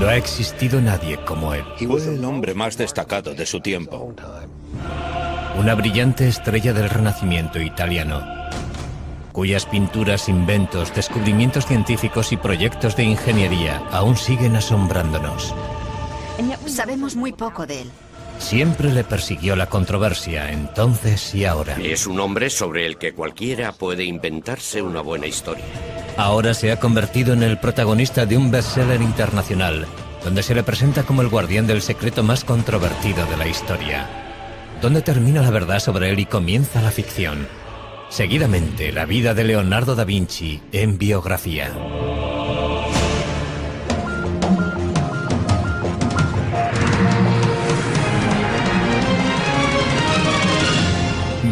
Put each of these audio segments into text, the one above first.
No ha existido nadie como él. Fue el hombre más destacado de su tiempo. Una brillante estrella del Renacimiento italiano, cuyas pinturas, inventos, descubrimientos científicos y proyectos de ingeniería aún siguen asombrándonos. Sabemos muy poco de él. Siempre le persiguió la controversia, entonces y ahora. Es un hombre sobre el que cualquiera puede inventarse una buena historia. Ahora se ha convertido en el protagonista de un bestseller internacional, donde se le presenta como el guardián del secreto más controvertido de la historia. ¿Dónde termina la verdad sobre él y comienza la ficción? Seguidamente, la vida de Leonardo da Vinci en biografía.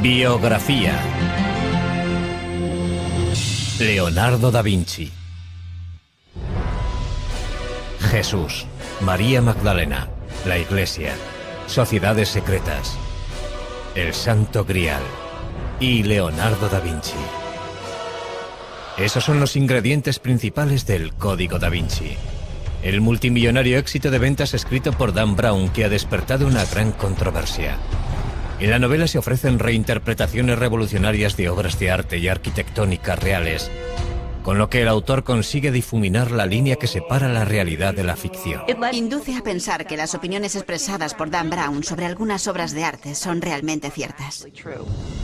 Biografía. Leonardo da Vinci. Jesús, María Magdalena, la Iglesia, sociedades secretas, el Santo Grial y Leonardo da Vinci. Esos son los ingredientes principales del Código da Vinci, el multimillonario éxito de ventas escrito por Dan Brown que ha despertado una gran controversia. En la novela se ofrecen reinterpretaciones revolucionarias de obras de arte y arquitectónicas reales, con lo que el autor consigue difuminar la línea que separa la realidad de la ficción. Induce a pensar que las opiniones expresadas por Dan Brown sobre algunas obras de arte son realmente ciertas.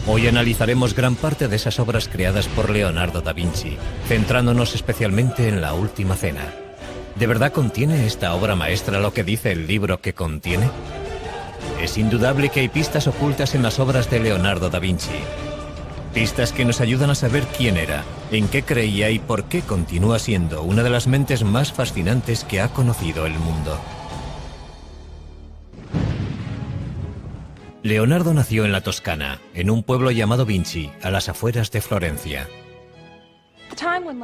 Hoy analizaremos gran parte de esas obras creadas por Leonardo da Vinci, centrándonos especialmente en La Última Cena. ¿De verdad contiene esta obra maestra lo que dice el libro que contiene? Es indudable que hay pistas ocultas en las obras de Leonardo da Vinci. Pistas que nos ayudan a saber quién era, en qué creía y por qué continúa siendo una de las mentes más fascinantes que ha conocido el mundo. Leonardo nació en la Toscana, en un pueblo llamado Vinci, a las afueras de Florencia.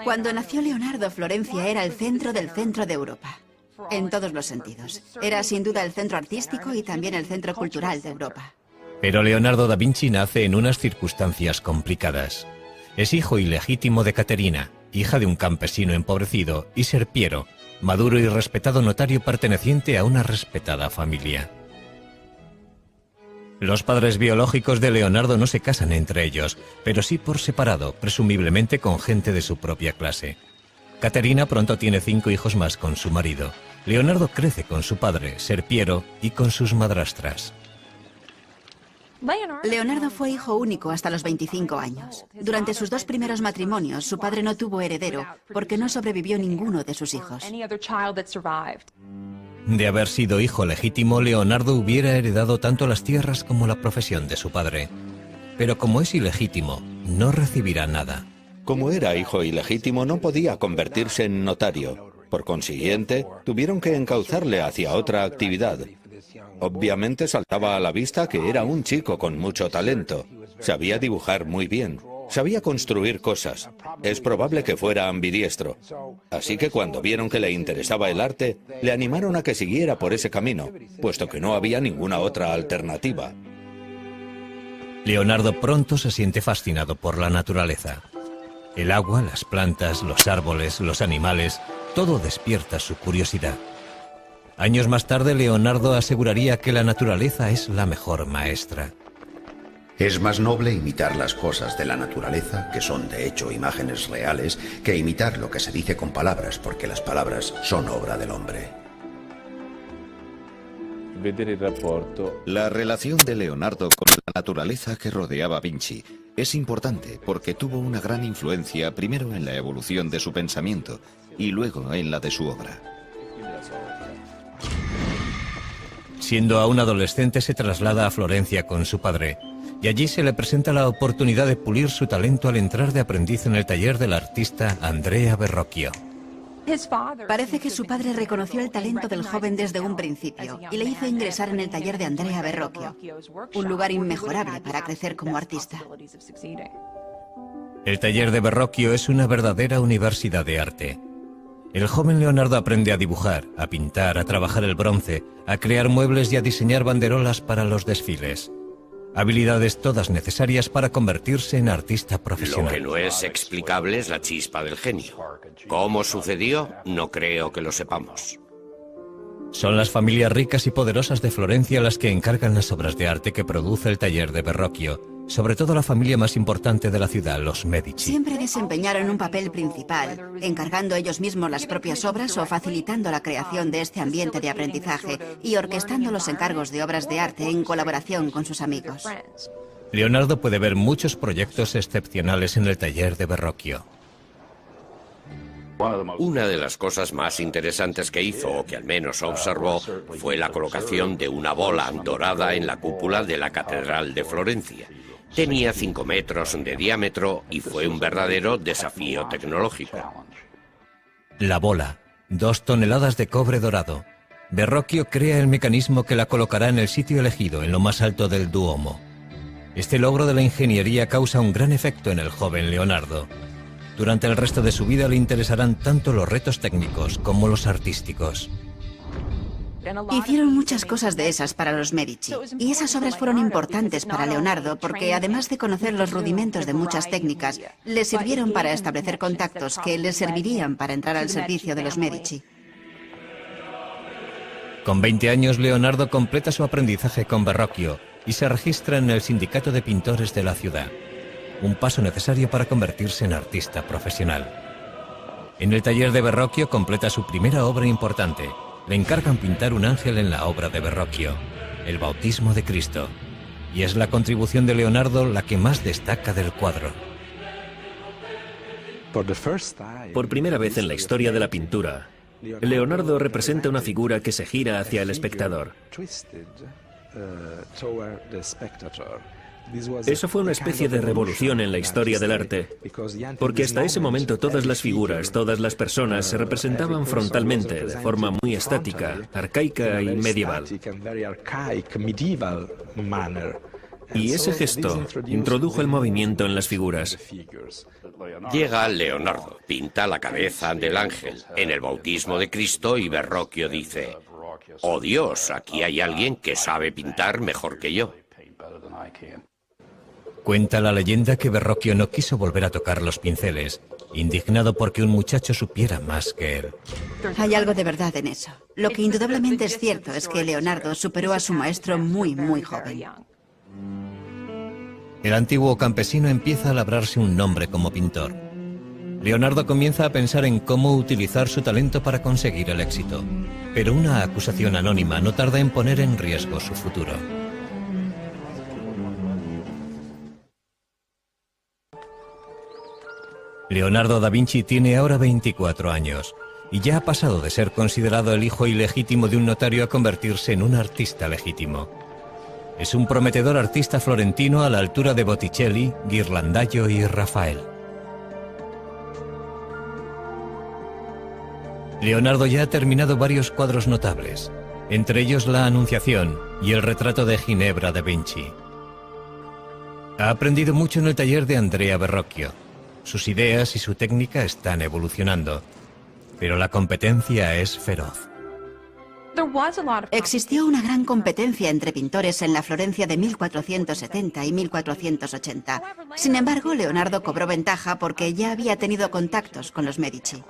Cuando nació Leonardo, Florencia era el centro del centro de Europa. En todos los sentidos. Era sin duda el centro artístico y también el centro cultural de Europa. Pero Leonardo da Vinci nace en unas circunstancias complicadas. Es hijo ilegítimo de Caterina, hija de un campesino empobrecido, y Serpiero, maduro y respetado notario perteneciente a una respetada familia. Los padres biológicos de Leonardo no se casan entre ellos, pero sí por separado, presumiblemente con gente de su propia clase. Caterina pronto tiene 5 hijos más con su marido. Leonardo crece con su padre, Serpiero, y con sus madrastras. Leonardo fue hijo único hasta los 25 años. Durante sus 2 primeros matrimonios, su padre no tuvo heredero porque no sobrevivió ninguno de sus hijos. De haber sido hijo legítimo, Leonardo hubiera heredado tanto las tierras como la profesión de su padre. Pero como es ilegítimo, no recibirá nada. Como era hijo ilegítimo, no podía convertirse en notario. Por consiguiente, tuvieron que encauzarle hacia otra actividad. Obviamente saltaba a la vista que era un chico con mucho talento. Sabía dibujar muy bien. Sabía construir cosas. Es probable que fuera ambidiestro. Así que cuando vieron que le interesaba el arte, le animaron a que siguiera por ese camino, puesto que no había ninguna otra alternativa. Leonardo pronto se siente fascinado por la naturaleza. El agua, las plantas, los árboles, los animales, todo despierta su curiosidad. Años más tarde, Leonardo aseguraría que la naturaleza es la mejor maestra. Es más noble imitar las cosas de la naturaleza, que son de hecho imágenes reales, que imitar lo que se dice con palabras, porque las palabras son obra del hombre. La relación de Leonardo con la naturaleza que rodeaba a Vinci es importante porque tuvo una gran influencia primero en la evolución de su pensamiento y luego en la de su obra. Siendo aún adolescente, se traslada a Florencia con su padre, y allí se le presenta la oportunidad de pulir su talento al entrar de aprendiz en el taller del artista Andrea Verrocchio. Parece que su padre reconoció el talento del joven desde un principio y le hizo ingresar en el taller de Andrea Verrocchio, un lugar inmejorable para crecer como artista. El taller de Verrocchio es una verdadera universidad de arte. El joven Leonardo aprende a dibujar, a pintar, a trabajar el bronce, a crear muebles y a diseñar banderolas para los desfiles. Habilidades todas necesarias para convertirse en artista profesional. Lo que no es explicable es la chispa del genio. ¿Cómo sucedió? No creo que lo sepamos. Son las familias ricas y poderosas de Florencia las que encargan las obras de arte que produce el taller de Verrocchio, sobre todo la familia más importante de la ciudad, los Medici. Siempre desempeñaron un papel principal, encargando ellos mismos las propias obras o facilitando la creación de este ambiente de aprendizaje y orquestando los encargos de obras de arte en colaboración con sus amigos. Leonardo puede ver muchos proyectos excepcionales en el taller de Verrocchio. Una de las cosas más interesantes que hizo, o que al menos observó, fue la colocación de una bola dorada en la cúpula de la Catedral de Florencia. Tenía 5 metros de diámetro y fue un verdadero desafío tecnológico. La bola, 2 toneladas de cobre dorado. Verrocchio crea el mecanismo que la colocará en el sitio elegido, en lo más alto del Duomo. Este logro de la ingeniería causa un gran efecto en el joven Leonardo. Durante el resto de su vida le interesarán tanto los retos técnicos como los artísticos. Hicieron muchas cosas de esas para los Medici, y esas obras fueron importantes para Leonardo porque, además de conocer los rudimentos de muchas técnicas, le sirvieron para establecer contactos que le servirían para entrar al servicio de los Medici. Con 20 años, Leonardo completa su aprendizaje con Verrocchio y se registra en el Sindicato de Pintores de la ciudad. Un paso necesario para convertirse en artista profesional. En el taller de Verrocchio completa su primera obra importante. Le encargan pintar un ángel en la obra de Verrocchio, el Bautismo de Cristo, y es la contribución de Leonardo la que más destaca del cuadro. Por primera vez en la historia de la pintura, Leonardo representa una figura que se gira hacia el espectador. Eso fue una especie de revolución en la historia del arte, porque hasta ese momento todas las figuras, todas las personas se representaban frontalmente, de forma muy estática, arcaica y medieval. Y ese gesto introdujo el movimiento en las figuras. Llega Leonardo, pinta la cabeza del ángel en el Bautismo de Cristo y Verrocchio dice: «Oh Dios, aquí hay alguien que sabe pintar mejor que yo». Cuenta la leyenda que Verrocchio no quiso volver a tocar los pinceles, indignado porque un muchacho supiera más que él. Hay algo de verdad en eso. Lo que indudablemente es cierto es que Leonardo superó a su maestro muy joven. El antiguo campesino empieza a labrarse un nombre como pintor. Leonardo comienza a pensar en cómo utilizar su talento para conseguir el éxito, pero una acusación anónima no tarda en poner en riesgo su futuro. Leonardo da Vinci tiene ahora 24 años y ya ha pasado de ser considerado el hijo ilegítimo de un notario a convertirse en un artista legítimo. Es un prometedor artista florentino a la altura de Botticelli, Ghirlandaio y Rafael. Leonardo ya ha terminado varios cuadros notables, entre ellos la Anunciación y el retrato de Ginebra da Vinci. Ha aprendido mucho en el taller de Andrea Verrocchio. Sus ideas y su técnica están evolucionando, pero la competencia es feroz. Existió una gran competencia entre pintores en la Florencia de 1470 y 1480. Sin embargo, Leonardo cobró ventaja porque ya había tenido contactos con los Medici.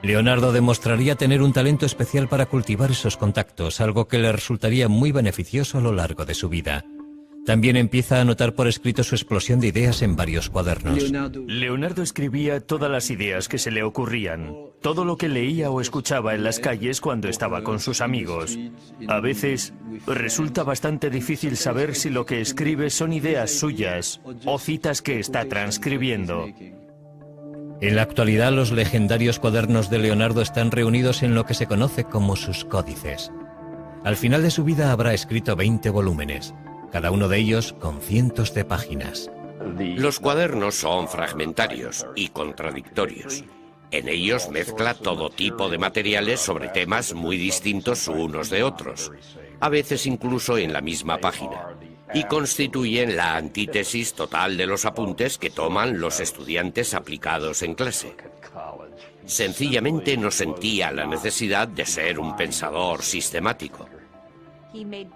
Leonardo demostraría tener un talento especial para cultivar esos contactos, algo que le resultaría muy beneficioso a lo largo de su vida. También empieza a anotar por escrito su explosión de ideas en varios cuadernos. Leonardo escribía todas las ideas que se le ocurrían, todo lo que leía o escuchaba en las calles cuando estaba con sus amigos. A veces resulta bastante difícil saber si lo que escribe son ideas suyas o citas que está transcribiendo. En la actualidad, los legendarios cuadernos de Leonardo están reunidos en lo que se conoce como sus códices. Al final de su vida habrá escrito 20 volúmenes. Cada uno de ellos con cientos de páginas. Los cuadernos son fragmentarios y contradictorios. En ellos mezcla todo tipo de materiales sobre temas muy distintos unos de otros, a veces incluso en la misma página, y constituyen la antítesis total de los apuntes que toman los estudiantes aplicados en clase. Sencillamente no sentía la necesidad de ser un pensador sistemático.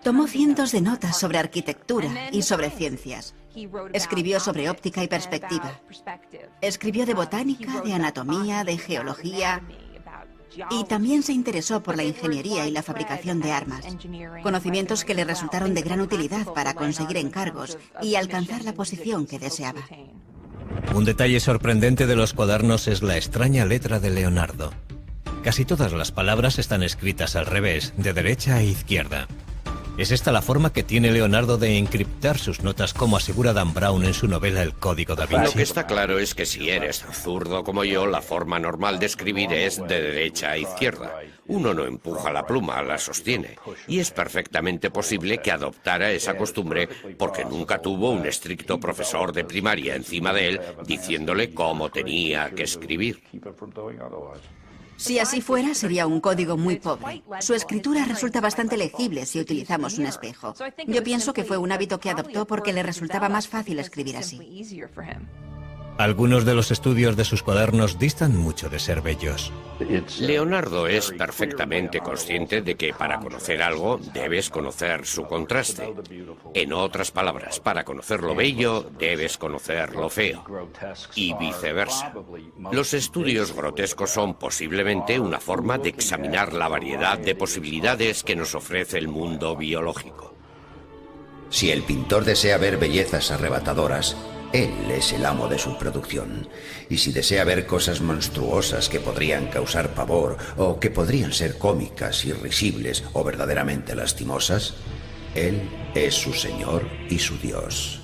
Tomó cientos de notas sobre arquitectura y sobre ciencias. Escribió sobre óptica y perspectiva. Escribió de botánica, de anatomía, de geología. Y también se interesó por la ingeniería y la fabricación de armas, conocimientos que le resultaron de gran utilidad para conseguir encargos y alcanzar la posición que deseaba. Un detalle sorprendente de los cuadernos es la extraña letra de Leonardo. Casi todas las palabras están escritas al revés, de derecha a izquierda. ¿Es esta la forma que tiene Leonardo de encriptar sus notas, como asegura Dan Brown en su novela El Código da Vinci? Lo que está claro es que si eres zurdo como yo, la forma normal de escribir es de derecha a izquierda. Uno no empuja la pluma, la sostiene. Y es perfectamente posible que adoptara esa costumbre porque nunca tuvo un estricto profesor de primaria encima de él diciéndole cómo tenía que escribir. Si así fuera, sería un código muy pobre. Su escritura resulta bastante legible si utilizamos un espejo. Yo pienso que fue un hábito que adoptó porque le resultaba más fácil escribir así. Algunos de los estudios de sus cuadernos distan mucho de ser bellos. Leonardo es perfectamente consciente de que para conocer algo debes conocer su contraste. En otras palabras, para conocer lo bello debes conocer lo feo. Y viceversa. Los estudios grotescos son posiblemente una forma de examinar la variedad de posibilidades que nos ofrece el mundo biológico. Si el pintor desea ver bellezas arrebatadoras, él es el amo de su producción. Y si desea ver cosas monstruosas que podrían causar pavor o que podrían ser cómicas, irrisibles o verdaderamente lastimosas, él es su señor y su dios.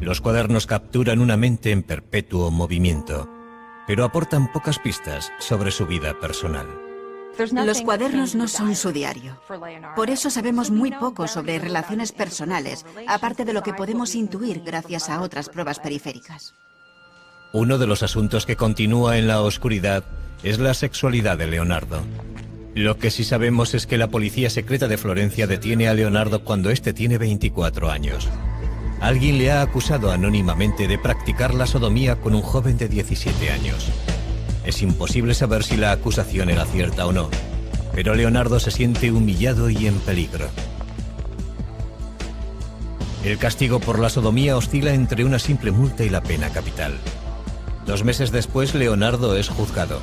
Los cuadernos capturan una mente en perpetuo movimiento, pero aportan pocas pistas sobre su vida personal. Los cuadernos no son su diario. Por eso sabemos muy poco sobre relaciones personales, aparte de lo que podemos intuir gracias a otras pruebas periféricas. Uno de los asuntos que continúa en la oscuridad es la sexualidad de Leonardo. Lo que sí sabemos es que la policía secreta de Florencia detiene a Leonardo cuando éste tiene 24 años. Alguien le ha acusado anónimamente de practicar la sodomía con un joven de 17 años. Es imposible saber si la acusación era cierta o no, pero Leonardo se siente humillado y en peligro. El castigo por la sodomía oscila entre una simple multa y la pena capital. 2 meses después, Leonardo es juzgado,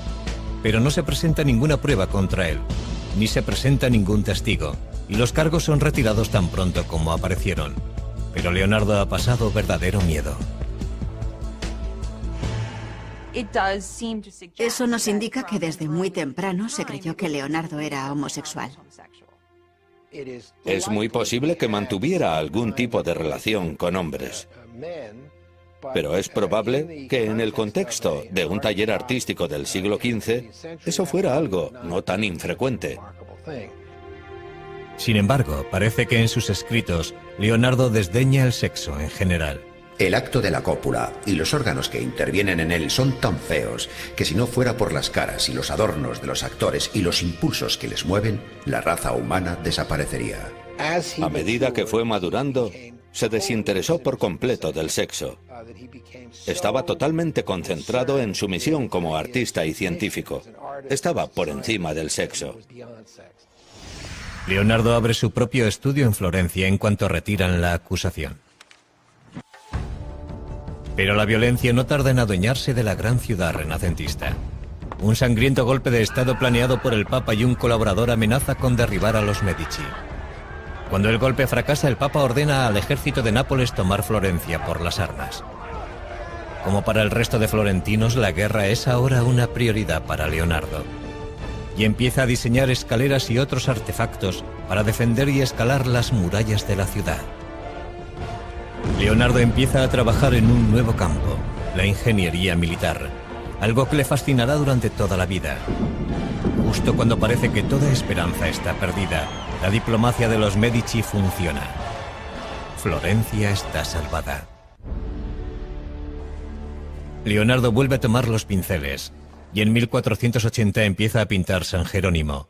pero no se presenta ninguna prueba contra él, ni se presenta ningún testigo, y los cargos son retirados tan pronto como aparecieron. Pero Leonardo ha pasado verdadero miedo. Eso nos indica que desde muy temprano se creyó que Leonardo era homosexual. Es muy posible que mantuviera algún tipo de relación con hombres. Pero es probable que en el contexto de un taller artístico del siglo XV, eso fuera algo no tan infrecuente. Sin embargo, parece que en sus escritos, Leonardo desdeña el sexo en general. El acto de la cópula y los órganos que intervienen en él son tan feos que si no fuera por las caras y los adornos de los actores y los impulsos que les mueven, la raza humana desaparecería. A medida que fue madurando, se desinteresó por completo del sexo. Estaba totalmente concentrado en su misión como artista y científico. Estaba por encima del sexo. Leonardo abre su propio estudio en Florencia en cuanto retiran la acusación. Pero la violencia no tarda en adueñarse de la gran ciudad renacentista. Un sangriento golpe de estado planeado por el Papa y un colaborador amenaza con derribar a los Medici. Cuando el golpe fracasa, el Papa ordena al ejército de Nápoles tomar Florencia por las armas. Como para el resto de florentinos, la guerra es ahora una prioridad para Leonardo. Y empieza a diseñar escaleras y otros artefactos para defender y escalar las murallas de la ciudad. Leonardo empieza a trabajar en un nuevo campo, la ingeniería militar, algo que le fascinará durante toda la vida. Justo cuando parece que toda esperanza está perdida, la diplomacia de los Medici funciona. Florencia está salvada. Leonardo vuelve a tomar los pinceles y en 1480 empieza a pintar San Jerónimo.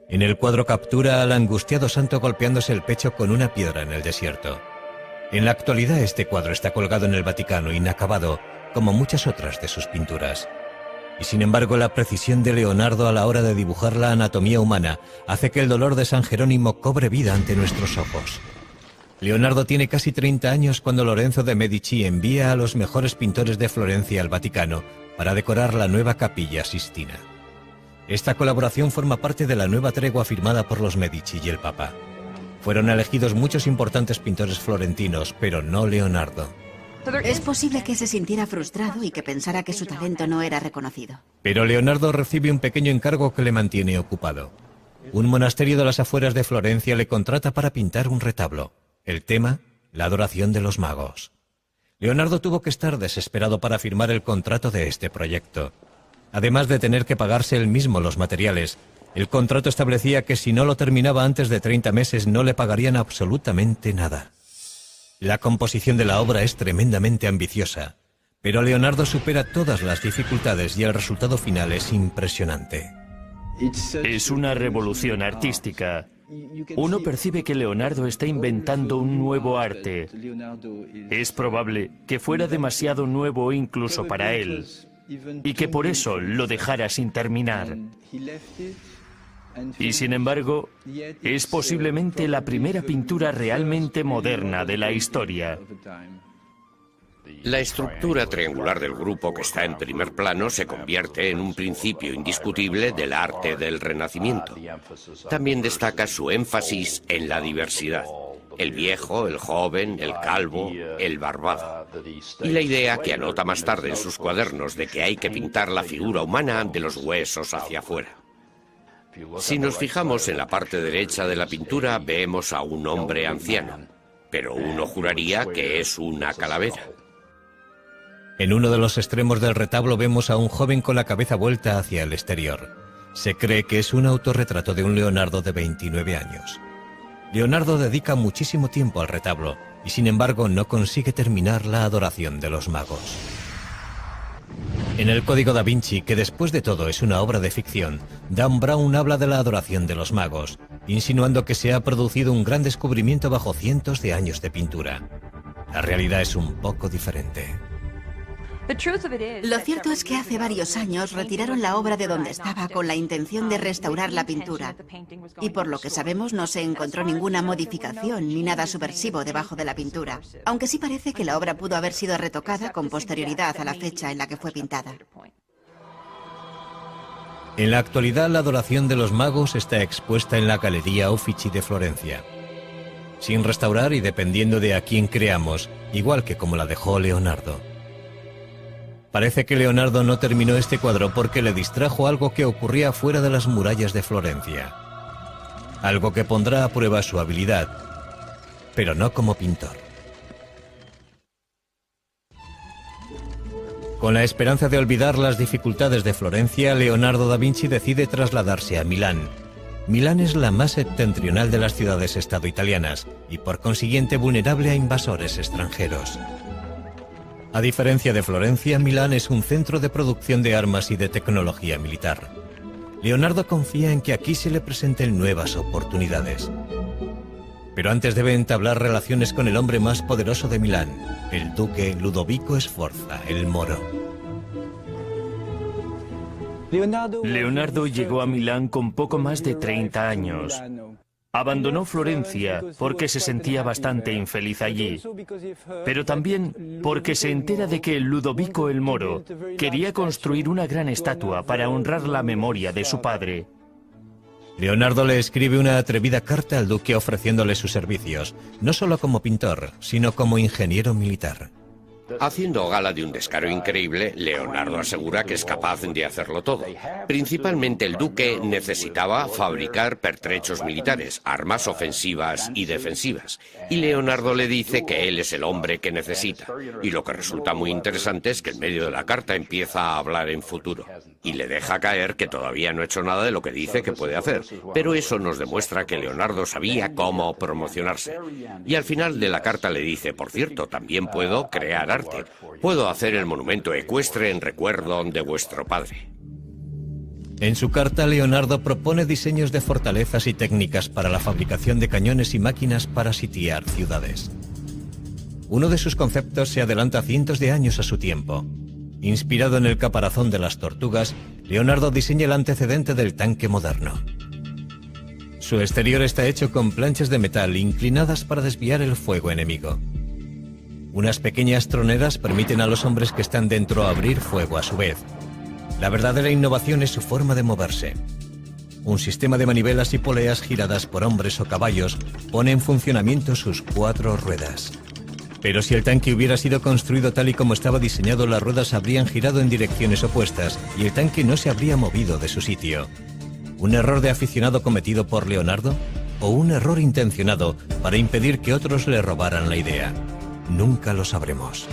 En el cuadro captura al angustiado santo golpeándose el pecho con una piedra en el desierto. En la actualidad este cuadro está colgado en el Vaticano inacabado, como muchas otras de sus pinturas. Y sin embargo la precisión de Leonardo a la hora de dibujar la anatomía humana hace que el dolor de San Jerónimo cobre vida ante nuestros ojos. Leonardo tiene casi 30 años cuando Lorenzo de Medici envía a los mejores pintores de Florencia al Vaticano para decorar la nueva Capilla Sistina. Esta colaboración forma parte de la nueva tregua firmada por los Medici y el Papa. Fueron elegidos muchos importantes pintores florentinos, pero no Leonardo. Es posible que se sintiera frustrado y que pensara que su talento no era reconocido. Pero Leonardo recibe un pequeño encargo que le mantiene ocupado. Un monasterio de las afueras de Florencia le contrata para pintar un retablo. El tema, la adoración de los magos. Leonardo tuvo que estar desesperado para firmar el contrato de este proyecto. Además de tener que pagarse él mismo los materiales, el contrato establecía que si no lo terminaba antes de 30 meses no le pagarían absolutamente nada. La composición de la obra es tremendamente ambiciosa, pero Leonardo supera todas las dificultades y el resultado final es impresionante. Es una revolución artística. Uno percibe que Leonardo está inventando un nuevo arte. Es probable que fuera demasiado nuevo incluso para él, y que por eso lo dejara sin terminar. Y sin embargo, es posiblemente la primera pintura realmente moderna de la historia. La estructura triangular del grupo que está en primer plano se convierte en un principio indiscutible del arte del Renacimiento. También destaca su énfasis en la diversidad. El viejo, el joven, el calvo, el barbado. Y la idea que anota más tarde en sus cuadernos de que hay que pintar la figura humana de los huesos hacia afuera. Si nos fijamos en la parte derecha de la pintura, vemos a un hombre anciano, pero uno juraría que es una calavera. En uno de los extremos del retablo vemos a un joven con la cabeza vuelta hacia el exterior. Se cree que es un autorretrato de un Leonardo de 29 años. Leonardo dedica muchísimo tiempo al retablo y sin embargo no consigue terminar la adoración de los magos. En el Código da Vinci, que después de todo es una obra de ficción, Dan Brown habla de la adoración de los magos, insinuando que se ha producido un gran descubrimiento bajo cientos de años de pintura. La realidad es un poco diferente. Lo cierto es que hace varios años retiraron la obra de donde estaba con la intención de restaurar la pintura. Y por lo que sabemos no se encontró ninguna modificación ni nada subversivo debajo de la pintura, aunque sí parece que la obra pudo haber sido retocada con posterioridad a la fecha en la que fue pintada. En la actualidad, la adoración de los magos está expuesta en la Galería Uffizi de Florencia. Sin restaurar y dependiendo de a quién creamos, igual que como la dejó Leonardo. Parece que Leonardo no terminó este cuadro porque le distrajo algo que ocurría fuera de las murallas de Florencia. Algo que pondrá a prueba su habilidad, pero no como pintor. Con la esperanza de olvidar las dificultades de Florencia, Leonardo da Vinci decide trasladarse a Milán. Milán es la más septentrional de las ciudades-estado italianas y por consiguiente vulnerable a invasores extranjeros. A diferencia de Florencia, Milán es un centro de producción de armas y de tecnología militar. Leonardo confía en que aquí se le presenten nuevas oportunidades. Pero antes debe entablar relaciones con el hombre más poderoso de Milán, el duque Ludovico Sforza, el Moro. Leonardo llegó a Milán con poco más de 30 años. Abandonó Florencia porque se sentía bastante infeliz allí, pero también porque se entera de que Ludovico el Moro quería construir una gran estatua para honrar la memoria de su padre. Leonardo le escribe una atrevida carta al duque ofreciéndole sus servicios, no solo como pintor, sino como ingeniero militar. Haciendo gala de un descaro increíble, Leonardo asegura que es capaz de hacerlo todo. Principalmente el duque necesitaba fabricar pertrechos militares, armas ofensivas y defensivas. Y Leonardo le dice que él es el hombre que necesita. Y lo que resulta muy interesante es que en medio de la carta empieza a hablar en futuro. Y le deja caer que todavía no ha hecho nada de lo que dice que puede hacer. Pero eso nos demuestra que Leonardo sabía cómo promocionarse. Y al final de la carta le dice, por cierto, también puedo crear arte. Puedo hacer el monumento ecuestre en recuerdo de vuestro padre. En su carta, Leonardo propone diseños de fortalezas y técnicas para la fabricación de cañones y máquinas para sitiar ciudades. Uno de sus conceptos se adelanta cientos de años a su tiempo. Inspirado en el caparazón de las tortugas, Leonardo diseña el antecedente del tanque moderno. Su exterior está hecho con planchas de metal inclinadas para desviar el fuego enemigo. Unas pequeñas troneras permiten a los hombres que están dentro abrir fuego a su vez. La verdadera innovación es su forma de moverse. Un sistema de manivelas y poleas giradas por hombres o caballos pone en funcionamiento sus 4 ruedas. Pero si el tanque hubiera sido construido tal y como estaba diseñado, las ruedas habrían girado en direcciones opuestas y el tanque no se habría movido de su sitio. ¿Un error de aficionado cometido por Leonardo? ¿O un error intencionado para impedir que otros le robaran la idea? Nunca lo sabremos.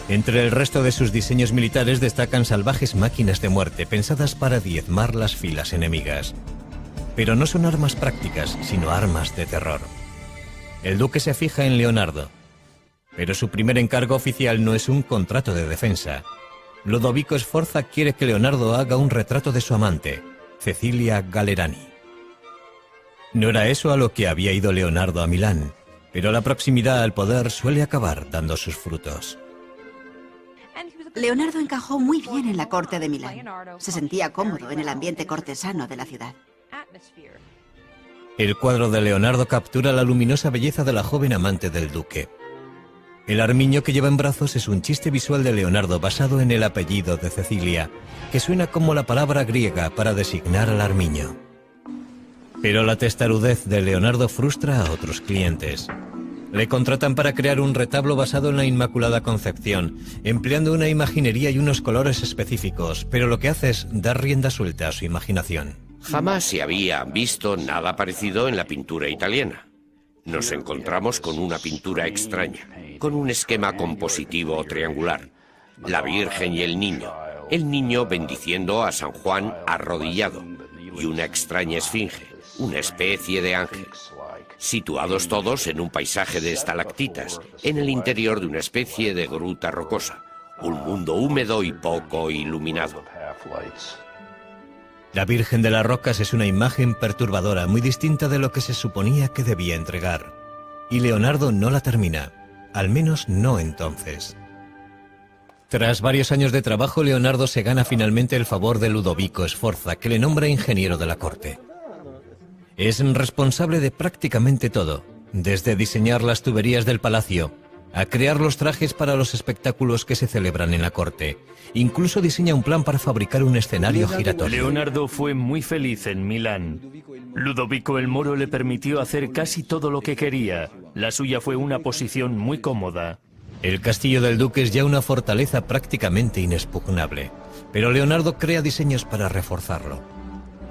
Entre el resto de sus diseños militares destacan salvajes máquinas de muerte pensadas para diezmar las filas enemigas. Pero no son armas prácticas, sino armas de terror. El duque se fija en Leonardo, pero su primer encargo oficial no es un contrato de defensa. Ludovico Sforza quiere que Leonardo haga un retrato de su amante, Cecilia Gallerani. No era eso a lo que había ido Leonardo a Milán, pero la proximidad al poder suele acabar dando sus frutos. Leonardo encajó muy bien en la corte de Milán. Se sentía cómodo en el ambiente cortesano de la ciudad. El cuadro de Leonardo captura la luminosa belleza de la joven amante del duque. El armiño que lleva en brazos es un chiste visual de Leonardo basado en el apellido de Cecilia, que suena como la palabra griega para designar al armiño. Pero la testarudez de Leonardo frustra a otros clientes. Le contratan para crear un retablo basado en la Inmaculada Concepción, empleando una imaginería y unos colores específicos, pero lo que hace es dar rienda suelta a su imaginación. Jamás se había visto nada parecido en la pintura italiana. Nos encontramos con una pintura extraña, con un esquema compositivo triangular. La Virgen y el niño bendiciendo a San Juan arrodillado, y una extraña esfinge, una especie de ángel. Situados todos en un paisaje de estalactitas, en el interior de una especie de gruta rocosa, un mundo húmedo y poco iluminado. La Virgen de las Rocas es una imagen perturbadora, muy distinta de lo que se suponía que debía entregar. Y Leonardo no la termina, al menos no entonces. Tras varios años de trabajo, Leonardo se gana finalmente el favor de Ludovico Sforza, que le nombra ingeniero de la corte. Es responsable de prácticamente todo, desde diseñar las tuberías del palacio, a crear los trajes para los espectáculos que se celebran en la corte. Incluso diseña un plan para fabricar un escenario giratorio. Leonardo fue muy feliz en Milán. Ludovico el Moro le permitió hacer casi todo lo que quería. La suya fue una posición muy cómoda. El castillo del duque es ya una fortaleza prácticamente inexpugnable, pero Leonardo crea diseños para reforzarlo.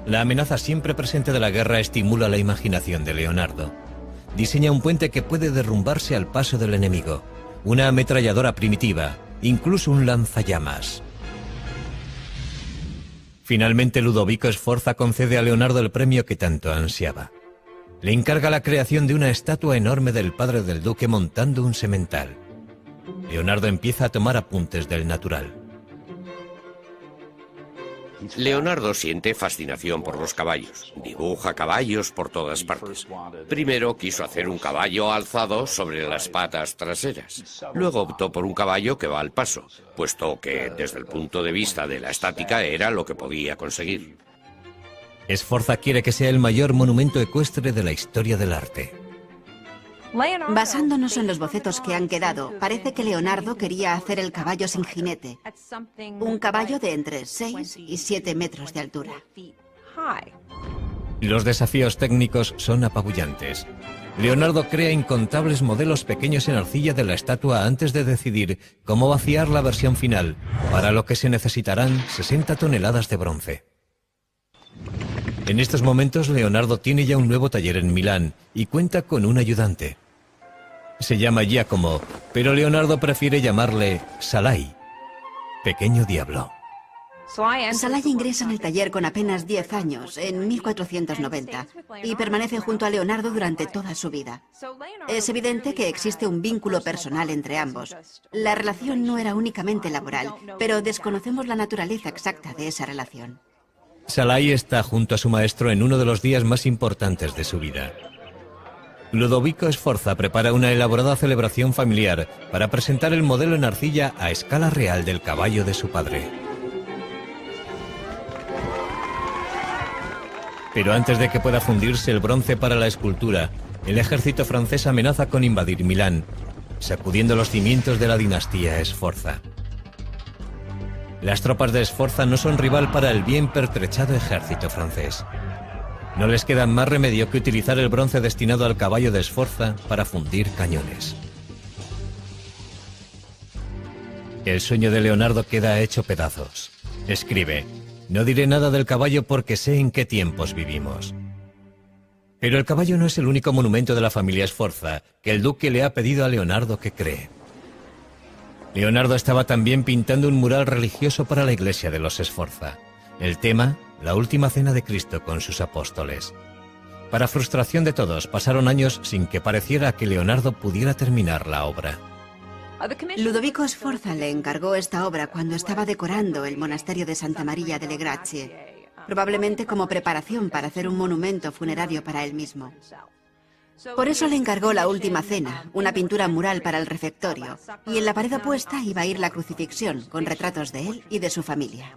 La amenaza siempre presente de la guerra estimula la imaginación de Leonardo. Diseña un puente que puede derrumbarse al paso del enemigo, una ametralladora primitiva, incluso un lanzallamas. Finalmente Ludovico Sforza concede a Leonardo el premio que tanto ansiaba. Le encarga la creación de una estatua enorme del padre del duque montando un semental. Leonardo empieza a tomar apuntes del natural. Leonardo siente fascinación por los caballos. Dibuja caballos por todas partes. Primero quiso hacer un caballo alzado sobre las patas traseras. Luego optó por un caballo que va al paso, puesto que desde el punto de vista de la estática era lo que podía conseguir. Sforza quiere que sea el mayor monumento ecuestre de la historia del arte. Basándonos en los bocetos que han quedado, parece que Leonardo quería hacer el caballo sin jinete. Un caballo de entre 6 y 7 metros de altura. Los desafíos técnicos son apabullantes. Leonardo crea incontables modelos pequeños en arcilla de la estatua antes de decidir cómo vaciar la versión final, para lo que se necesitarán 60 toneladas de bronce. En estos momentos Leonardo tiene ya un nuevo taller en Milán y cuenta con un ayudante. Se llama Giacomo, pero Leonardo prefiere llamarle Salai, pequeño diablo. Salai ingresa en el taller con apenas 10 años, en 1490, y permanece junto a Leonardo durante toda su vida. Es evidente que existe un vínculo personal entre ambos. La relación no era únicamente laboral, pero desconocemos la naturaleza exacta de esa relación. Salai está junto a su maestro en uno de los días más importantes de su vida. Ludovico Sforza prepara una elaborada celebración familiar para presentar el modelo en arcilla a escala real del caballo de su padre. Pero antes de que pueda fundirse el bronce para la escultura, el ejército francés amenaza con invadir Milán, sacudiendo los cimientos de la dinastía Sforza. Las tropas de Sforza no son rival para el bien pertrechado ejército francés. No les queda más remedio que utilizar el bronce destinado al caballo de Sforza para fundir cañones. El sueño de Leonardo queda hecho pedazos. Escribe: no diré nada del caballo porque sé en qué tiempos vivimos. Pero el caballo no es el único monumento de la familia Sforza que el duque le ha pedido a Leonardo que cree. Leonardo estaba también pintando un mural religioso para la iglesia de los Sforza. El tema, la última cena de Cristo con sus apóstoles. Para frustración de todos, pasaron años sin que pareciera que Leonardo pudiera terminar la obra. Ludovico Sforza le encargó esta obra cuando estaba decorando el monasterio de Santa María delle Grazie, probablemente como preparación para hacer un monumento funerario para él mismo. Por eso le encargó la Última Cena, una pintura mural para el refectorio, y en la pared opuesta iba a ir la crucifixión, con retratos de él y de su familia.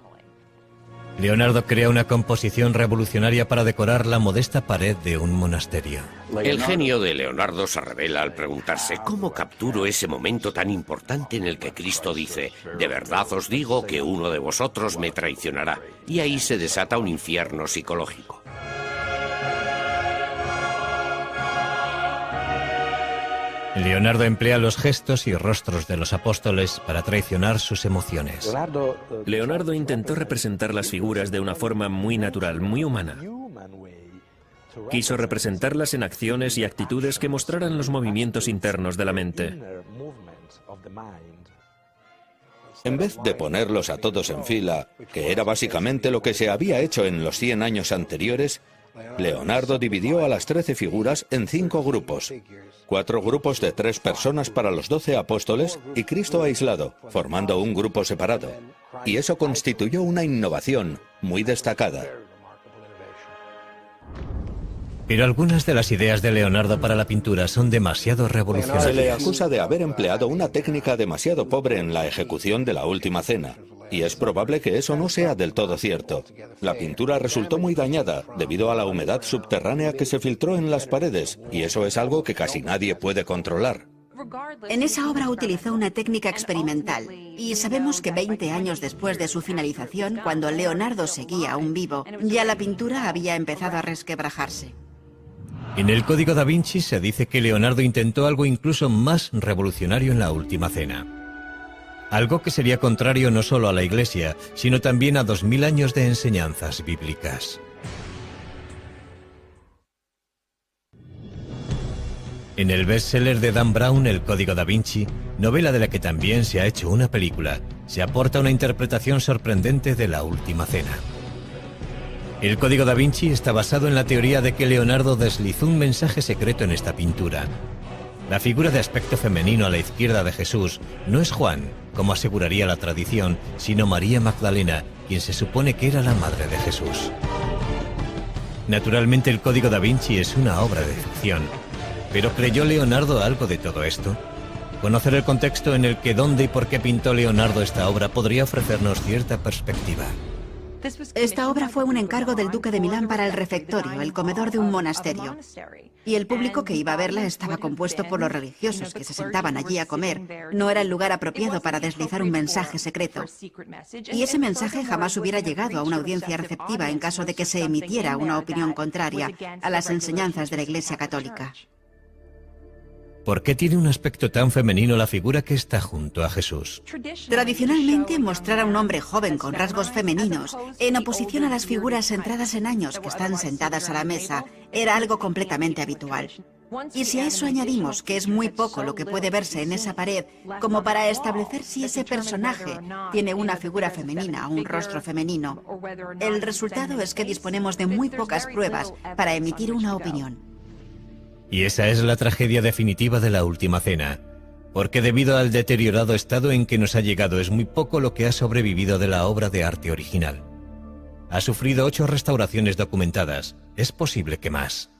Leonardo crea una composición revolucionaria para decorar la modesta pared de un monasterio. El genio de Leonardo se revela al preguntarse cómo capturo ese momento tan importante en el que Cristo dice: de verdad os digo que uno de vosotros me traicionará. Y ahí se desata un infierno psicológico. Leonardo emplea los gestos y rostros de los apóstoles para traicionar sus emociones. Leonardo intentó representar las figuras de una forma muy natural, muy humana. Quiso representarlas en acciones y actitudes que mostraran los movimientos internos de la mente. En vez de ponerlos a todos en fila, que era básicamente lo que se había hecho en los 100 años anteriores, Leonardo dividió a las 13 figuras en 5 grupos. 4 grupos de 3 personas para los 12 apóstoles y Cristo aislado, formando un grupo separado. Y eso constituyó una innovación muy destacada. Pero algunas de las ideas de Leonardo para la pintura son demasiado Se le revolucionarias. acusa de haber empleado una técnica demasiado pobre en la ejecución de la Última Cena. Y es probable que eso no sea del todo cierto. La pintura resultó muy dañada debido a la humedad subterránea que se filtró en las paredes, y eso es algo que casi nadie puede controlar. En esa obra utilizó una técnica experimental, y sabemos que 20 años después de su finalización, cuando Leonardo seguía aún vivo, ya la pintura había empezado a resquebrajarse. En el Código da Vinci se dice que Leonardo intentó algo incluso más revolucionario en la Última Cena. Algo que sería contrario no solo a la Iglesia, sino también a 2000 años de enseñanzas bíblicas. En el bestseller de Dan Brown, El Código da Vinci, novela de la que también se ha hecho una película, se aporta una interpretación sorprendente de la Última Cena. El Código da Vinci está basado en la teoría de que Leonardo deslizó un mensaje secreto en esta pintura. La figura de aspecto femenino a la izquierda de Jesús no es Juan, como aseguraría la tradición, sino María Magdalena, quien se supone que era la madre de Jesús. Naturalmente, el Código da Vinci es una obra de ficción. ¿Pero creyó Leonardo algo de todo esto? Conocer el contexto en el que, dónde y por qué pintó Leonardo esta obra podría ofrecernos cierta perspectiva. Esta obra fue un encargo del duque de Milán para el refectorio, el comedor de un monasterio. Y el público que iba a verla estaba compuesto por los religiosos que se sentaban allí a comer. No era el lugar apropiado para deslizar un mensaje secreto. Y ese mensaje jamás hubiera llegado a una audiencia receptiva en caso de que se emitiera una opinión contraria a las enseñanzas de la Iglesia Católica. ¿Por qué tiene un aspecto tan femenino la figura que está junto a Jesús? Tradicionalmente, mostrar a un hombre joven con rasgos femeninos, en oposición a las figuras centradas en años que están sentadas a la mesa, era algo completamente habitual. Y si a eso añadimos que es muy poco lo que puede verse en esa pared, como para establecer si ese personaje tiene una figura femenina o un rostro femenino, el resultado es que disponemos de muy pocas pruebas para emitir una opinión. Y esa es la tragedia definitiva de la Última Cena, porque debido al deteriorado estado en que nos ha llegado es muy poco lo que ha sobrevivido de la obra de arte original. Ha sufrido 8 restauraciones documentadas, es posible que más.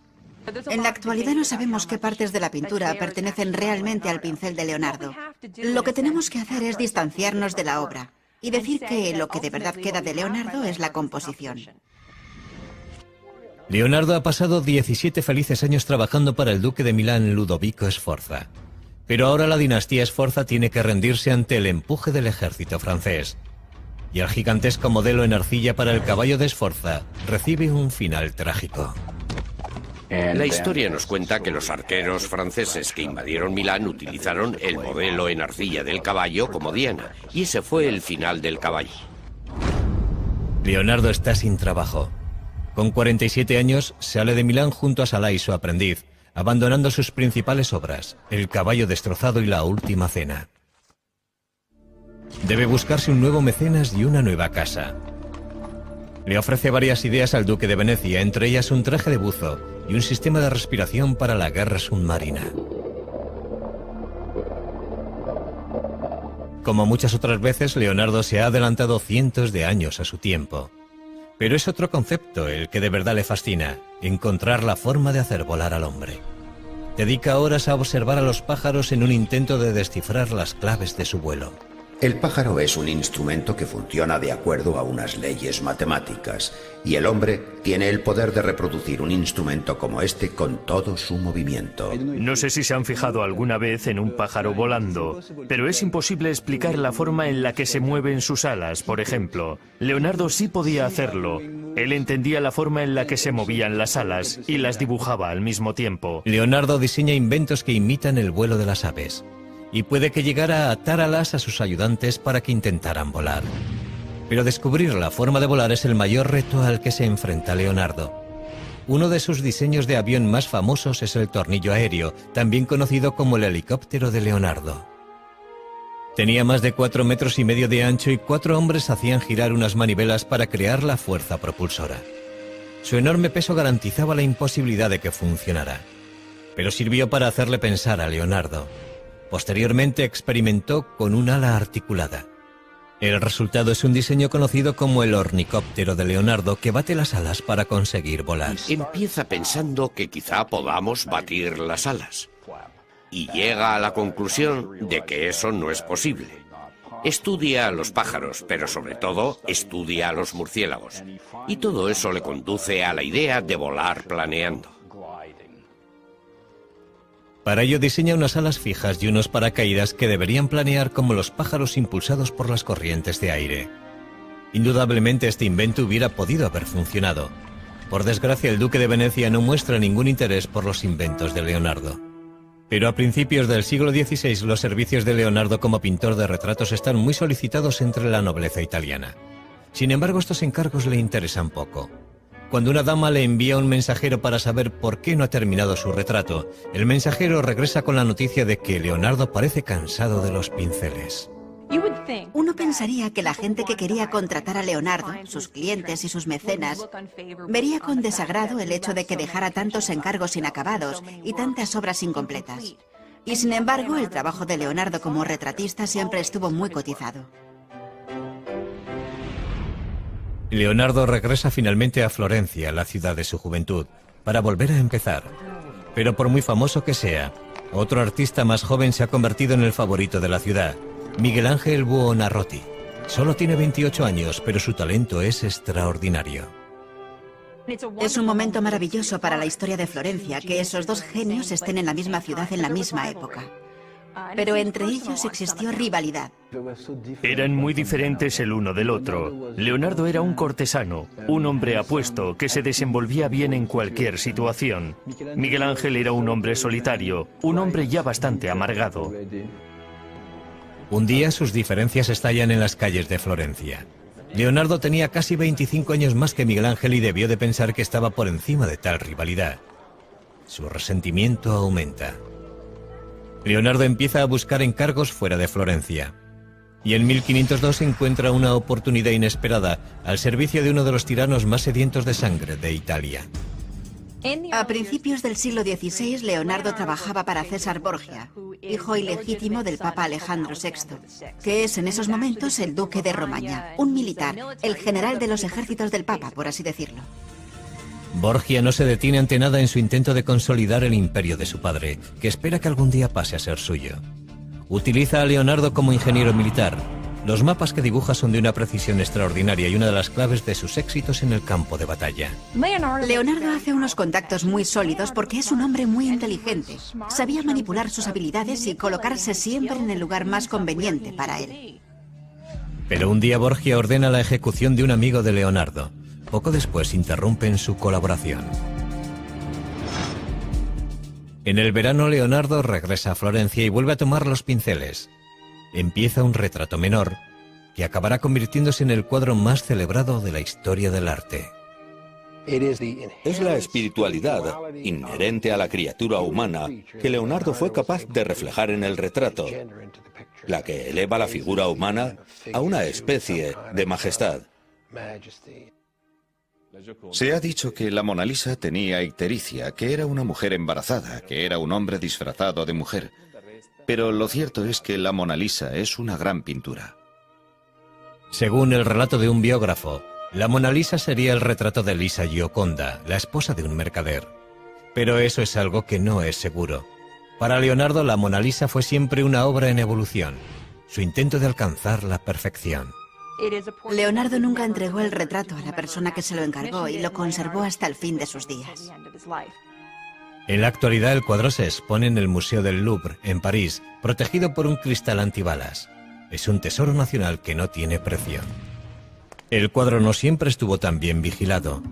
En la actualidad no sabemos qué partes de la pintura pertenecen realmente al pincel de Leonardo. Lo que tenemos que hacer es distanciarnos de la obra y decir que lo que de verdad queda de Leonardo es la composición. Leonardo ha pasado 17 felices años trabajando para el duque de Milán, Ludovico Sforza. Pero ahora la dinastía Sforza tiene que rendirse ante el empuje del ejército francés. y el gigantesco modelo en arcilla para el caballo de Sforza recibe un final trágico. La historia nos cuenta que los arqueros franceses que invadieron Milán utilizaron el modelo en arcilla del caballo como diana, y ese fue el final del caballo. Leonardo está sin trabajo. Con 47 años sale de Milán junto a Salai, su aprendiz, abandonando sus principales obras, El caballo destrozado y La última cena. Debe buscarse un nuevo mecenas y una nueva casa. Le ofrece varias ideas al duque de Venecia, entre ellas un traje de buzo y un sistema de respiración para la guerra submarina. Como muchas otras veces, Leonardo se ha adelantado cientos de años a su tiempo. Pero es otro concepto el que de verdad le fascina: encontrar la forma de hacer volar al hombre. Dedica horas a observar a los pájaros en un intento de descifrar las claves de su vuelo. El pájaro es un instrumento que funciona de acuerdo a unas leyes matemáticas, y el hombre tiene el poder de reproducir un instrumento como este con todo su movimiento. No sé si se han fijado alguna vez en un pájaro volando, pero es imposible explicar la forma en la que se mueven sus alas, por ejemplo. Leonardo sí podía hacerlo. Él entendía la forma en la que se movían las alas y las dibujaba al mismo tiempo. Leonardo diseña inventos que imitan el vuelo de las aves, y puede que llegara a atar alas a sus ayudantes para que intentaran volar. Pero descubrir la forma de volar es el mayor reto al que se enfrenta Leonardo. Uno de sus diseños de avión más famosos es el tornillo aéreo, también conocido como el helicóptero de Leonardo. Tenía más de 4,5 metros de ancho y 4 hombres hacían girar unas manivelas para crear la fuerza propulsora. Su enorme peso garantizaba la imposibilidad de que funcionara, pero sirvió para hacerle pensar a Leonardo. Posteriormente experimentó con un ala articulada. El resultado es un diseño conocido como el ornicóptero de Leonardo, que bate las alas para conseguir volar. Empieza pensando que quizá podamos batir las alas, y llega a la conclusión de que eso no es posible. Estudia a los pájaros, pero sobre todo estudia a los murciélagos, y todo eso le conduce a la idea de volar planeando. Para ello diseña unas alas fijas y unos paracaídas que deberían planear como los pájaros impulsados por las corrientes de aire. Indudablemente este invento hubiera podido haber funcionado. Por desgracia, el duque de Venecia no muestra ningún interés por los inventos de Leonardo. Pero a principios del siglo XVI los servicios de Leonardo como pintor de retratos están muy solicitados entre la nobleza italiana. Sin embargo, estos encargos le interesan poco. Cuando una dama le envía un mensajero para saber por qué no ha terminado su retrato, el mensajero regresa con la noticia de que Leonardo parece cansado de los pinceles. Uno pensaría que la gente que quería contratar a Leonardo, sus clientes y sus mecenas, vería con desagrado el hecho de que dejara tantos encargos inacabados y tantas obras incompletas. Y sin embargo, el trabajo de Leonardo como retratista siempre estuvo muy cotizado. Leonardo regresa finalmente a Florencia, la ciudad de su juventud, para volver a empezar. Pero por muy famoso que sea, otro artista más joven se ha convertido en el favorito de la ciudad, Miguel Ángel Buonarroti. Solo tiene 28 años, pero su talento es extraordinario. Es un momento maravilloso para la historia de Florencia que esos dos genios estén en la misma ciudad en la misma época. Pero entre ellos existió rivalidad. Eran muy diferentes el uno del otro. Leonardo era un cortesano, un hombre apuesto que se desenvolvía bien en cualquier situación. Miguel Ángel era un hombre solitario, un hombre ya bastante amargado. Un día sus diferencias estallan en las calles de Florencia. Leonardo tenía casi 25 años más que Miguel Ángel y debió de pensar que estaba por encima de tal rivalidad. Su resentimiento aumenta. Leonardo empieza a buscar encargos fuera de Florencia. Y en 1502 encuentra una oportunidad inesperada al servicio de uno de los tiranos más sedientos de sangre de Italia. A principios del siglo XVI, Leonardo trabajaba para César Borgia, hijo ilegítimo del Papa Alejandro VI, que es en esos momentos el duque de Romaña, un militar, el general de los ejércitos del Papa, por así decirlo. Borgia no se detiene ante nada en su intento de consolidar el imperio de su padre, que espera que algún día pase a ser suyo. Utiliza a Leonardo como ingeniero militar. Los mapas que dibuja son de una precisión extraordinaria y una de las claves de sus éxitos en el campo de batalla. Leonardo hace unos contactos muy sólidos porque es un hombre muy inteligente. Sabía manipular sus habilidades y colocarse siempre en el lugar más conveniente para él. Pero un día Borgia ordena la ejecución de un amigo de Leonardo. Poco después interrumpen su colaboración. En el verano, Leonardo regresa a Florencia y vuelve a tomar los pinceles. Empieza un retrato menor que acabará convirtiéndose en el cuadro más celebrado de la historia del arte. Es la espiritualidad inherente a la criatura humana que Leonardo fue capaz de reflejar en el retrato, la que eleva la figura humana a una especie de majestad. Se ha dicho que la Mona Lisa tenía ictericia, que era una mujer embarazada, que era un hombre disfrazado de mujer. Pero lo cierto es que la Mona Lisa es una gran pintura. Según el relato de un biógrafo, la Mona Lisa sería el retrato de Lisa Gioconda, la esposa de un mercader. Pero eso es algo que no es seguro. Para Leonardo, la Mona Lisa fue siempre una obra en evolución, su intento de alcanzar la perfección. Leonardo nunca entregó el retrato a la persona que se lo encargó y lo conservó hasta el fin de sus días. En la actualidad, el cuadro se expone en el Museo del Louvre, en París, protegido por un cristal antibalas. Es un tesoro nacional que no tiene precio. El cuadro no siempre estuvo tan bien vigilado,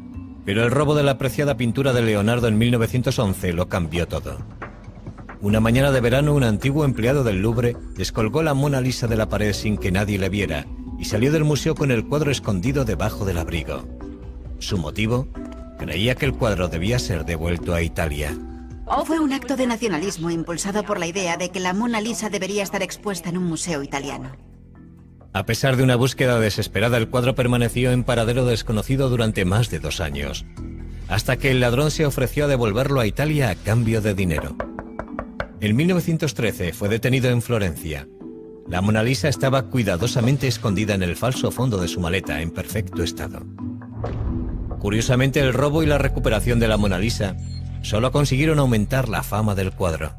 pero el robo de la apreciada pintura de Leonardo en 1911 lo cambió todo. Una mañana de verano, un antiguo empleado del Louvre descolgó la Mona Lisa de la pared sin que nadie le viera y salió del museo con el cuadro escondido debajo del abrigo. ¿Su motivo? Creía que el cuadro debía ser devuelto a Italia. Fue un acto de nacionalismo impulsado por la idea de que la Mona Lisa debería estar expuesta en un museo italiano. A pesar de una búsqueda desesperada, el cuadro permaneció en paradero desconocido durante más de 2 años, hasta que el ladrón se ofreció a devolverlo a Italia a cambio de dinero. En 1913 fue detenido en Florencia. La Mona Lisa estaba cuidadosamente escondida en el falso fondo de su maleta, en perfecto estado. Curiosamente, el robo y la recuperación de la Mona Lisa solo consiguieron aumentar la fama del cuadro.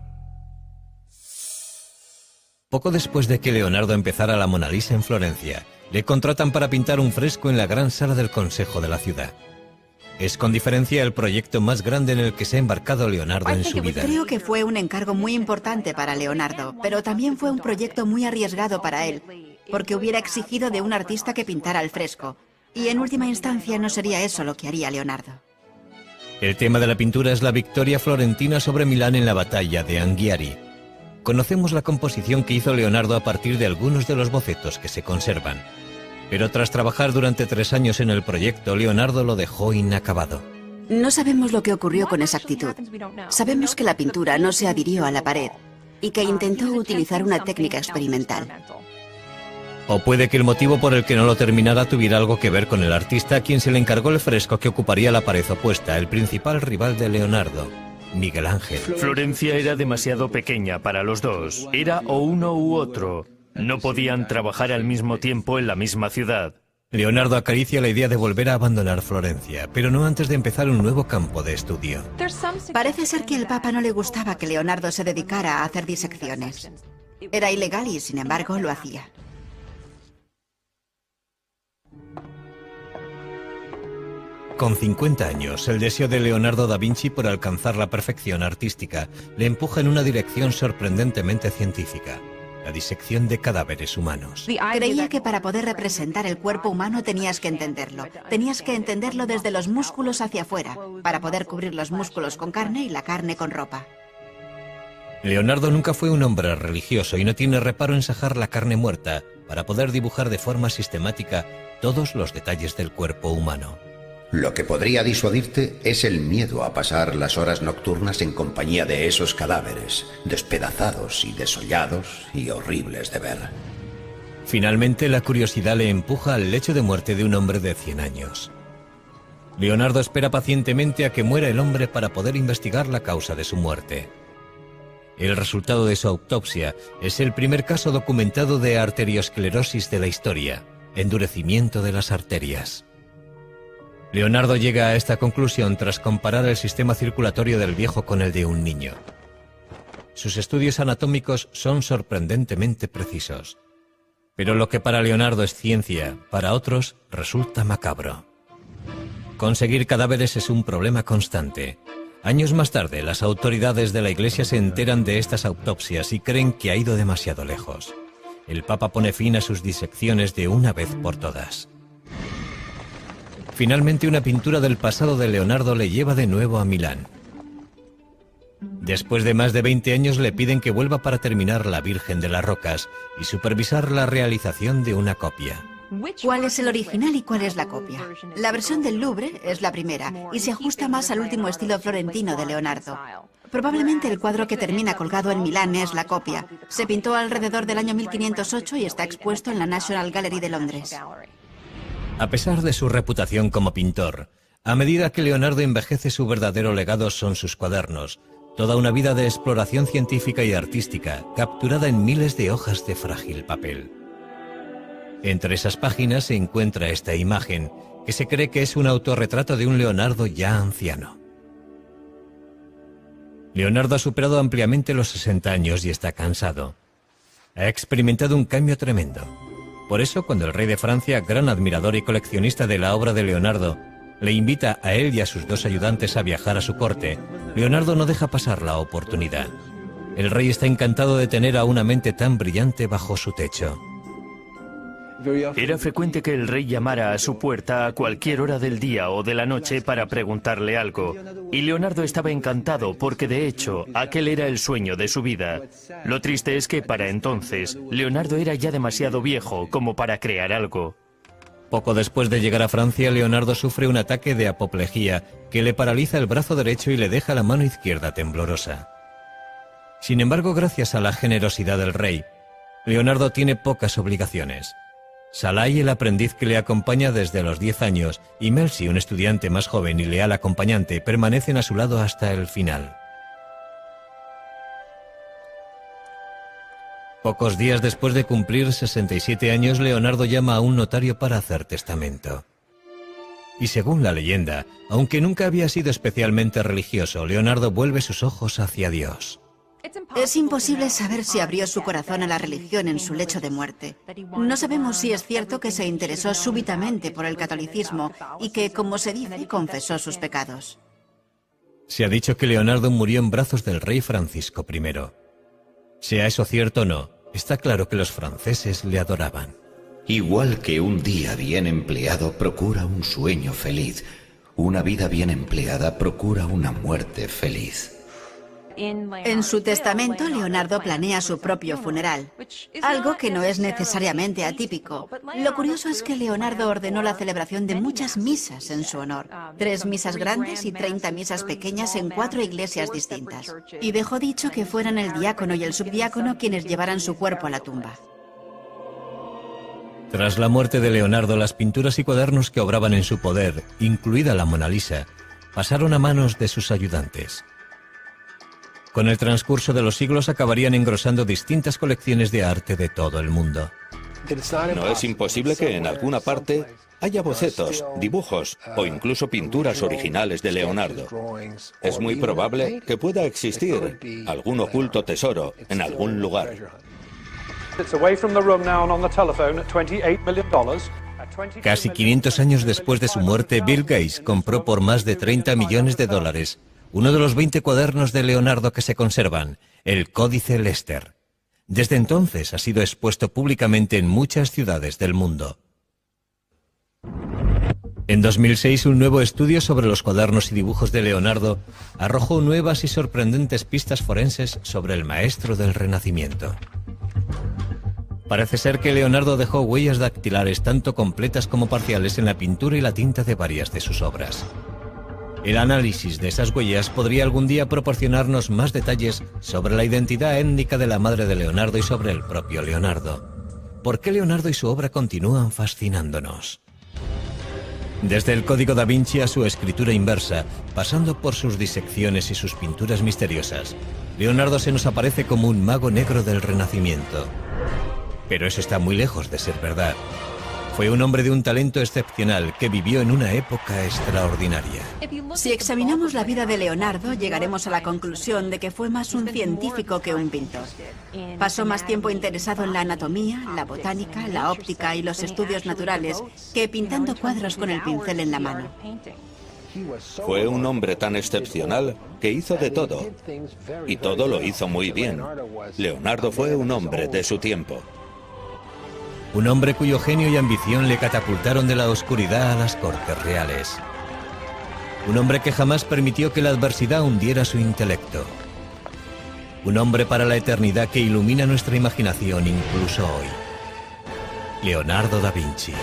Poco después de que Leonardo empezara la Mona Lisa en Florencia, le contratan para pintar un fresco en la gran sala del Consejo de la ciudad. Es con diferencia el proyecto más grande en el que se ha embarcado Leonardo en su vida. Creo que fue un encargo muy importante para Leonardo, pero también fue un proyecto muy arriesgado para él, porque hubiera exigido de un artista que pintara al fresco, y en última instancia no sería eso lo que haría Leonardo. El tema de la pintura es la victoria florentina sobre Milán en la batalla de Anghiari. Conocemos la composición que hizo Leonardo a partir de algunos de los bocetos que se conservan. Pero tras trabajar durante 3 años en el proyecto, Leonardo lo dejó inacabado. No sabemos lo que ocurrió con exactitud. Sabemos que la pintura no se adhirió a la pared y que intentó utilizar una técnica experimental. O puede que el motivo por el que no lo terminara tuviera algo que ver con el artista a quien se le encargó el fresco que ocuparía la pared opuesta, el principal rival de Leonardo, Miguel Ángel. Florencia era demasiado pequeña para los dos. Era o uno u otro. No podían trabajar al mismo tiempo en la misma ciudad. Leonardo acaricia la idea de volver a abandonar Florencia, pero no antes de empezar un nuevo campo de estudio. Parece ser que al Papa no le gustaba que Leonardo se dedicara a hacer disecciones. Era ilegal y, sin embargo, lo hacía. Con 50 años, el deseo de Leonardo da Vinci por alcanzar la perfección artística le empuja en una dirección sorprendentemente científica: la disección de cadáveres humanos. Creía que para poder representar el cuerpo humano tenías que entenderlo. Tenías que entenderlo desde los músculos hacia afuera, para poder cubrir los músculos con carne y la carne con ropa. Leonardo nunca fue un hombre religioso y no tiene reparo en sajar la carne muerta para poder dibujar de forma sistemática todos los detalles del cuerpo humano. Lo que podría disuadirte es el miedo a pasar las horas nocturnas en compañía de esos cadáveres, despedazados y desollados y horribles de ver. Finalmente, la curiosidad le empuja al lecho de muerte de un hombre de 100 años. Leonardo espera pacientemente a que muera el hombre para poder investigar la causa de su muerte. El resultado de su autopsia es el primer caso documentado de arteriosclerosis de la historia, endurecimiento de las arterias. Leonardo llega a esta conclusión tras comparar el sistema circulatorio del viejo con el de un niño. Sus estudios anatómicos son sorprendentemente precisos. Pero lo que para Leonardo es ciencia, para otros resulta macabro. Conseguir cadáveres es un problema constante. Años más tarde, las autoridades de la Iglesia se enteran de estas autopsias y creen que ha ido demasiado lejos. el Papa pone fin a sus disecciones de una vez por todas. Finalmente, una pintura del pasado de Leonardo le lleva de nuevo a Milán. Después de más de 20 años le piden que vuelva para terminar La Virgen de las Rocas y supervisar la realización de una copia. ¿Cuál es el original y cuál es la copia? La versión del Louvre es la primera y se ajusta más al último estilo florentino de Leonardo. Probablemente el cuadro que termina colgado en Milán es la copia. Se pintó alrededor del año 1508 y está expuesto en la National Gallery de Londres. A pesar de su reputación como pintor, a medida que Leonardo envejece, su verdadero legado son sus cuadernos, toda una vida de exploración científica y artística, capturada en miles de hojas de frágil papel. Entre esas páginas se encuentra esta imagen, que se cree que es un autorretrato de un Leonardo ya anciano. Leonardo ha superado ampliamente los 60 años y está cansado. Ha experimentado un cambio tremendo. Por eso, cuando el rey de Francia, gran admirador y coleccionista de la obra de Leonardo, le invita a él y a sus 2 ayudantes a viajar a su corte, Leonardo no deja pasar la oportunidad. El rey está encantado de tener a una mente tan brillante bajo su techo. Era frecuente que el rey llamara a su puerta a cualquier hora del día o de la noche para preguntarle algo, y Leonardo estaba encantado porque de hecho aquel era el sueño de su vida. Lo triste es que para entonces Leonardo era ya demasiado viejo como para crear algo. Poco después de llegar a Francia, Leonardo sufre un ataque de apoplejía que le paraliza el brazo derecho y le deja la mano izquierda temblorosa. Sin embargo, gracias a la generosidad del rey, Leonardo tiene pocas obligaciones. Salai, el aprendiz que le acompaña desde los 10 años, y Melzi, un estudiante más joven y leal acompañante, permanecen a su lado hasta el final. Pocos días después de cumplir 67 años, Leonardo llama a un notario para hacer testamento. Y según la leyenda, aunque nunca había sido especialmente religioso, Leonardo vuelve sus ojos hacia Dios. Es imposible saber si abrió su corazón a la religión en su lecho de muerte. No sabemos si es cierto que se interesó súbitamente por el catolicismo y que, como se dice, confesó sus pecados. Se ha dicho que Leonardo murió en brazos del rey Francisco I. Sea eso cierto o no, está claro que los franceses le adoraban. Igual que un día bien empleado procura un sueño feliz, una vida bien empleada procura una muerte feliz. En su testamento, Leonardo planea su propio funeral, algo que no es necesariamente atípico. Lo curioso es que Leonardo ordenó la celebración de muchas misas en su honor, 3 misas grandes y 30 misas pequeñas en 4 iglesias distintas, y dejó dicho que fueran el diácono y el subdiácono quienes llevaran su cuerpo a la tumba. Tras la muerte de Leonardo, las pinturas y cuadernos que obraban en su poder, incluida la Mona Lisa, pasaron a manos de sus ayudantes. Con el transcurso de los siglos acabarían engrosando distintas colecciones de arte de todo el mundo. No es imposible que en alguna parte haya bocetos, dibujos o incluso pinturas originales de Leonardo. Es muy probable que pueda existir algún oculto tesoro en algún lugar. Casi 500 años después de su muerte, Bill Gates compró por más de $30 millones uno de los 20 cuadernos de Leonardo que se conservan, el Códice Lester. Desde entonces ha sido expuesto públicamente en muchas ciudades del mundo. En 2006, un nuevo estudio sobre los cuadernos y dibujos de Leonardo arrojó nuevas y sorprendentes pistas forenses sobre el maestro del Renacimiento. Parece ser que Leonardo dejó huellas dactilares tanto completas como parciales en la pintura y la tinta de varias de sus obras. El análisis de esas huellas podría algún día proporcionarnos más detalles sobre la identidad étnica de la madre de Leonardo y sobre el propio Leonardo. ¿Por qué Leonardo y su obra continúan fascinándonos? Desde el Código da Vinci a su escritura inversa, pasando por sus disecciones y sus pinturas misteriosas, Leonardo se nos aparece como un mago negro del Renacimiento. Pero eso está muy lejos de ser verdad. Fue un hombre de un talento excepcional que vivió en una época extraordinaria. Si examinamos la vida de Leonardo, llegaremos a la conclusión de que fue más un científico que un pintor. Pasó más tiempo interesado en la anatomía, la botánica, la óptica y los estudios naturales que pintando cuadros con el pincel en la mano. Fue un hombre tan excepcional que hizo de todo, y todo lo hizo muy bien. Leonardo fue un hombre de su tiempo. Un hombre cuyo genio y ambición le catapultaron de la oscuridad a las cortes reales. Un hombre que jamás permitió que la adversidad hundiera su intelecto. Un hombre para la eternidad que ilumina nuestra imaginación incluso hoy. Leonardo da Vinci.